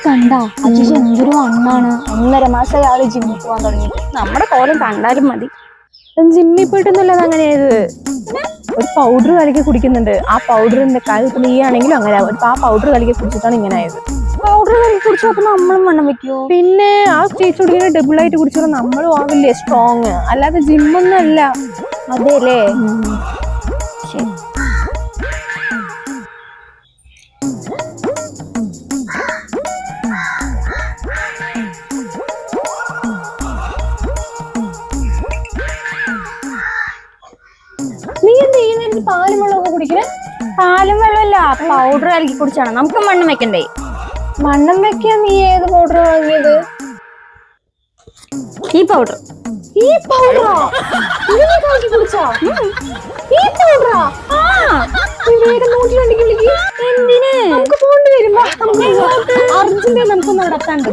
കണ്ട അച്ഛൻ എന്തൊരു വണ്ണാണ്. 1.5 മാസമായി ആള് ജിമ്മിൽ പോകാൻ തുടങ്ങിയിട്ട്. നമ്മുടെ കോലം കണ്ടാലും മതി. ജിമ്മിൽ പോയിട്ടൊന്നുമല്ല അങ്ങനെയായത്. ഒരു പൗഡർ കലക്കി കുടിക്കുന്നുണ്ട്. ആ പൗഡറിന്റെ കാലത്ത് നീയാണെങ്കിലും അങ്ങനെ ആ പൗഡർ കലക്കി കുടിച്ചിട്ടാണ് ഇങ്ങനെ ആയത്. പൗഡർ കലക്കി കുടിച്ചപ്പോ നമ്മളും വണ്ണം വെക്കുവോ? പിന്നെ ആ ചേച്ചി കുടിക്കുന്ന ഡബിൾ ആയിട്ട് കുടിച്ചാൽ നമ്മളും ആവില്ലേ സ്ട്രോങ്. അല്ലാതെ ജിമ്മൊന്നും അല്ല. അതെല്ലേ. ശരി. നീ എന്ത് ചെയ്യുന്ന പാലും വെള്ളമൊക്കെ കുടിക്കണേ? പാലും വെള്ളമല്ല, പൗഡർ കലക്കി കുടിച്ചാണ്. നമുക്ക് വണ്ണം വെക്കണ്ടേ? വണ്ണം വെക്കാൻ നീ ഏത് പൗഡർ വാങ്ങിയത്? ഈ പൗഡർ. ഈ പൗഡറോ? കുടിച്ചോ ഈ പൗഡറാ? വേഗം 102 വിളിക്ക്. എന്തിന്? നമുക്ക് പോണ്ടി വരുമ്പോ അർജന്റ് നമുക്കൊന്ന് നടത്താണ്ട്.